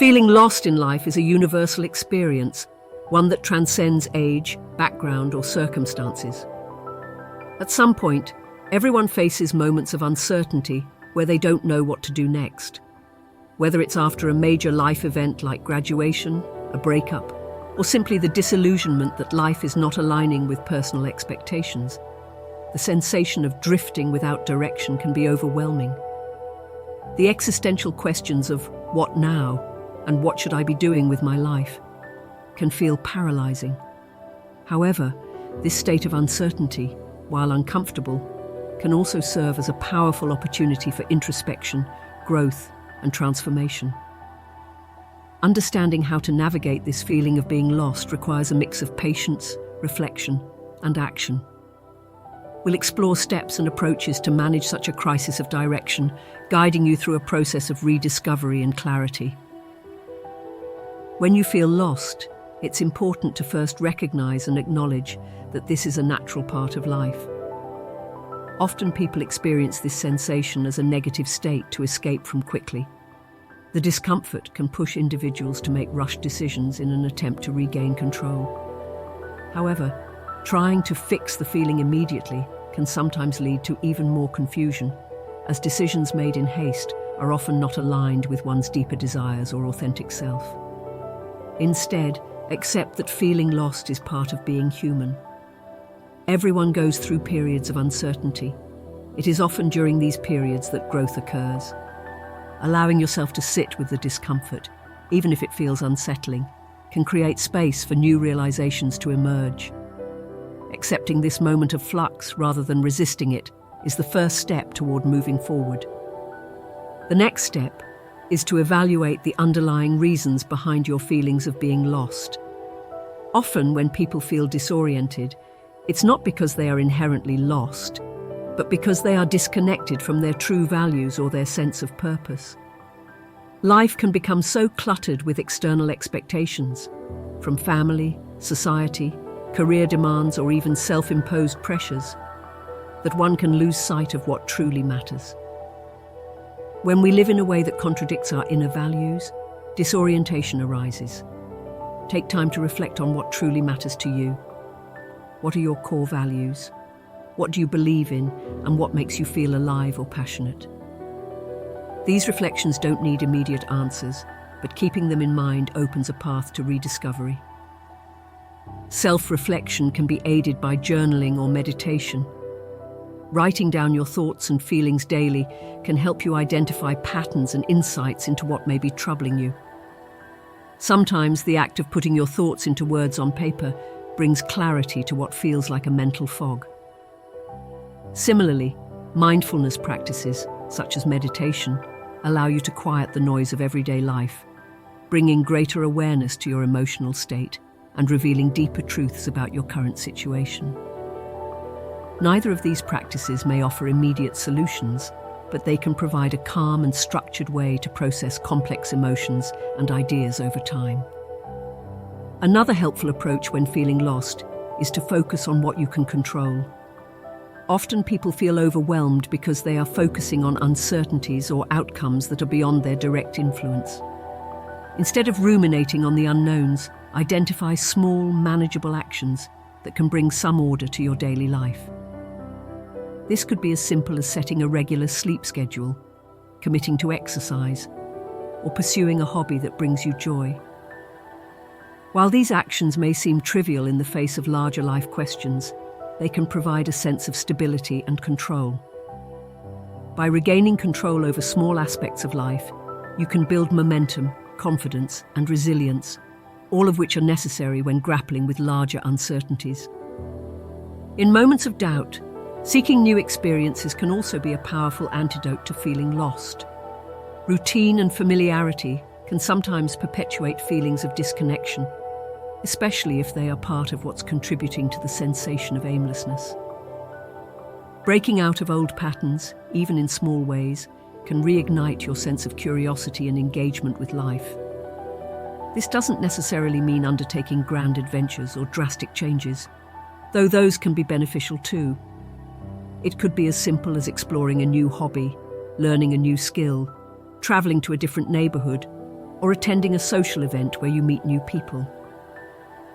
Feeling lost in life is a universal experience, one that transcends age, background, or circumstances. At some point, everyone faces moments of uncertainty where they don't know what to do next. Whether it's after a major life event like graduation, a breakup, or simply the disillusionment that life is not aligning with personal expectations, the sensation of drifting without direction can be overwhelming. The existential questions of what now and what should I be doing with my life can feel paralyzing. However, this state of uncertainty, while uncomfortable, can also serve as a powerful opportunity for introspection, growth, and transformation. Understanding how to navigate this feeling of being lost requires a mix of patience, reflection, and action. We'll explore steps and approaches to manage such a crisis of direction, guiding you through a process of rediscovery and clarity. When you feel lost, it's important to first recognize and acknowledge that this is a natural part of life. Often people experience this sensation as a negative state to escape from quickly. The discomfort can push individuals to make rushed decisions in an attempt to regain control. However, trying to fix the feeling immediately can sometimes lead to even more confusion, as decisions made in haste are often not aligned with one's deeper desires or authentic self. Instead, accept that feeling lost is part of being human. Everyone goes through periods of uncertainty. It is often during these periods that growth occurs. Allowing yourself to sit with the discomfort, even if it feels unsettling, can create space for new realizations to emerge. Accepting this moment of flux rather than resisting it is the first step toward moving forward. The next step is to evaluate the underlying reasons behind your feelings of being lost. Often, when people feel disoriented, it's not because they are inherently lost, but because they are disconnected from their true values or their sense of purpose. Life can become so cluttered with external expectations, from family, society, career demands, or even self-imposed pressures, that one can lose sight of what truly matters. When we live in a way that contradicts our inner values, disorientation arises. Take time to reflect on what truly matters to you. What are your core values? What do you believe in, and what makes you feel alive or passionate? These reflections don't need immediate answers, but keeping them in mind opens a path to rediscovery. Self-reflection can be aided by journaling or meditation. Writing down your thoughts and feelings daily can help you identify patterns and insights into what may be troubling you. Sometimes the act of putting your thoughts into words on paper brings clarity to what feels like a mental fog. Similarly, mindfulness practices, such as meditation, allow you to quiet the noise of everyday life, bringing greater awareness to your emotional state and revealing deeper truths about your current situation. Neither of these practices may offer immediate solutions, but they can provide a calm and structured way to process complex emotions and ideas over time. Another helpful approach when feeling lost is to focus on what you can control. Often people feel overwhelmed because they are focusing on uncertainties or outcomes that are beyond their direct influence. Instead of ruminating on the unknowns, identify small, manageable actions that can bring some order to your daily life. This could be as simple as setting a regular sleep schedule, committing to exercise, or pursuing a hobby that brings you joy. While these actions may seem trivial in the face of larger life questions, they can provide a sense of stability and control. By regaining control over small aspects of life, you can build momentum, confidence, and resilience, all of which are necessary when grappling with larger uncertainties. In moments of doubt, seeking new experiences can also be a powerful antidote to feeling lost. Routine and familiarity can sometimes perpetuate feelings of disconnection, especially if they are part of what's contributing to the sensation of aimlessness. Breaking out of old patterns, even in small ways, can reignite your sense of curiosity and engagement with life. This doesn't necessarily mean undertaking grand adventures or drastic changes, though those can be beneficial too. It could be as simple as exploring a new hobby, learning a new skill, traveling to a different neighborhood, or attending a social event where you meet new people.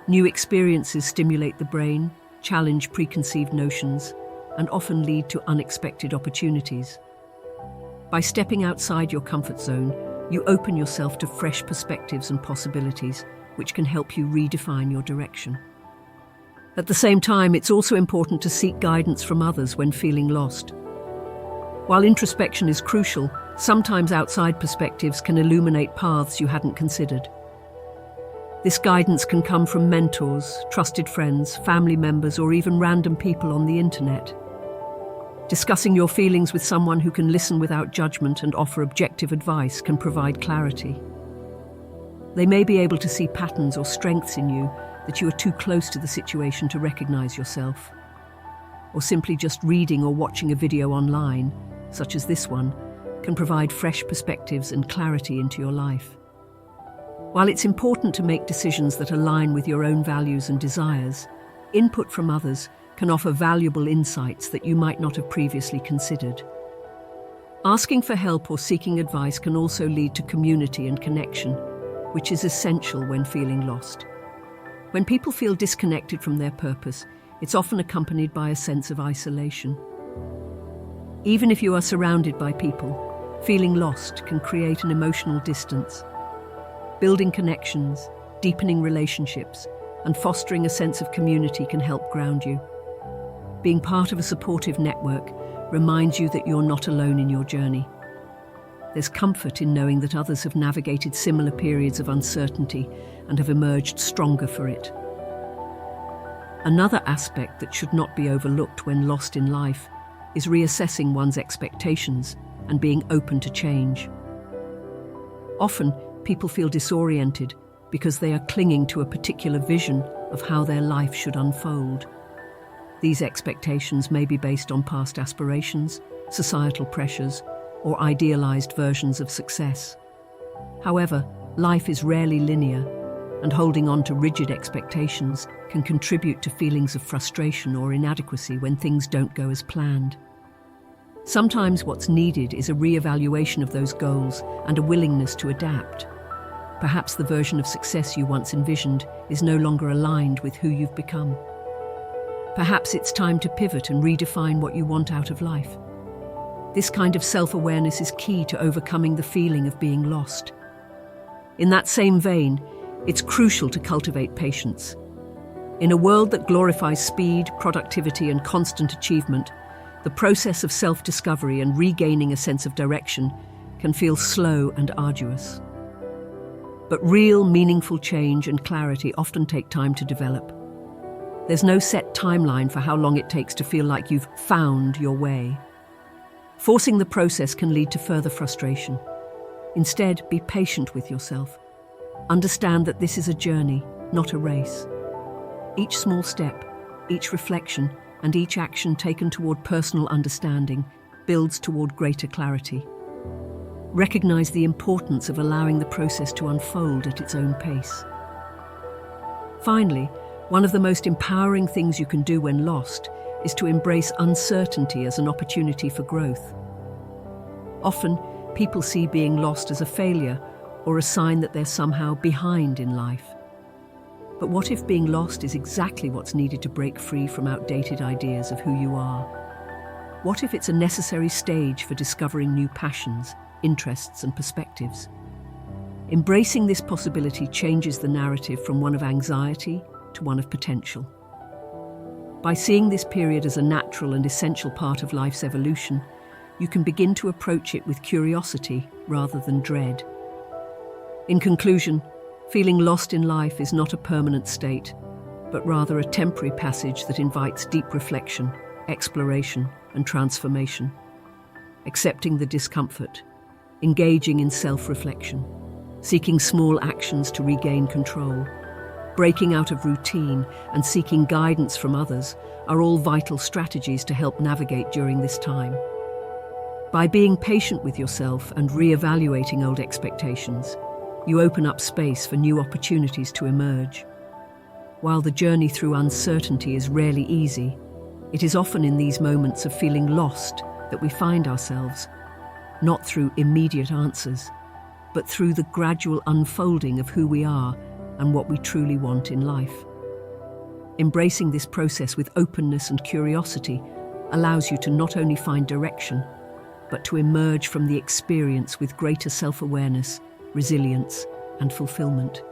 New experiences stimulate the brain, challenge preconceived notions, and often lead to unexpected opportunities. By stepping outside your comfort zone, you open yourself to fresh perspectives and possibilities, which can help you redefine your direction. At the same time, it's also important to seek guidance from others when feeling lost. While introspection is crucial, sometimes outside perspectives can illuminate paths you hadn't considered. This guidance can come from mentors, trusted friends, family members, or even random people on the internet. Discussing your feelings with someone who can listen without judgment and offer objective advice can provide clarity. They may be able to see patterns or strengths in you that you are too close to the situation to recognize yourself. Or simply just reading or watching a video online, such as this one, can provide fresh perspectives and clarity into your life. While it's important to make decisions that align with your own values and desires, input from others can offer valuable insights that you might not have previously considered. Asking for help or seeking advice can also lead to community and connection, which is essential when feeling lost. When people feel disconnected from their purpose, it's often accompanied by a sense of isolation. Even if you are surrounded by people, feeling lost can create an emotional distance. Building connections, deepening relationships, and fostering a sense of community can help ground you. Being part of a supportive network reminds you that you're not alone in your journey. There's comfort in knowing that others have navigated similar periods of uncertainty and have emerged stronger for it. Another aspect that should not be overlooked when lost in life is reassessing one's expectations and being open to change. Often, people feel disoriented because they are clinging to a particular vision of how their life should unfold. These expectations may be based on past aspirations, societal pressures, or idealized versions of success. However, life is rarely linear, and holding on to rigid expectations can contribute to feelings of frustration or inadequacy when things don't go as planned. Sometimes what's needed is a re-evaluation of those goals and a willingness to adapt. Perhaps the version of success you once envisioned is no longer aligned with who you've become. Perhaps it's time to pivot and redefine what you want out of life. This kind of self-awareness is key to overcoming the feeling of being lost. In that same vein, it's crucial to cultivate patience. In a world that glorifies speed, productivity, and constant achievement, the process of self-discovery and regaining a sense of direction can feel slow and arduous. But real, meaningful change and clarity often take time to develop. There's no set timeline for how long it takes to feel like you've found your way. Forcing the process can lead to further frustration. Instead, be patient with yourself. Understand that this is a journey, not a race. Each small step, each reflection, and each action taken toward personal understanding builds toward greater clarity. Recognize the importance of allowing the process to unfold at its own pace. Finally, one of the most empowering things you can do when lost is to embrace uncertainty as an opportunity for growth. Often, people see being lost as a failure or a sign that they're somehow behind in life. But what if being lost is exactly what's needed to break free from outdated ideas of who you are? What if it's a necessary stage for discovering new passions, interests, and perspectives? Embracing this possibility changes the narrative from one of anxiety to one of potential. By seeing this period as a natural and essential part of life's evolution, you can begin to approach it with curiosity rather than dread. In conclusion, feeling lost in life is not a permanent state, but rather a temporary passage that invites deep reflection, exploration, and transformation. Accepting the discomfort, engaging in self-reflection, seeking small actions to regain control, breaking out of routine, and seeking guidance from others are all vital strategies to help navigate during this time. By being patient with yourself and re-evaluating old expectations, you open up space for new opportunities to emerge. While the journey through uncertainty is rarely easy, it is often in these moments of feeling lost that we find ourselves, not through immediate answers, but through the gradual unfolding of who we are and what we truly want in life. Embracing this process with openness and curiosity allows you to not only find direction, but to emerge from the experience with greater self-awareness, resilience, and fulfillment.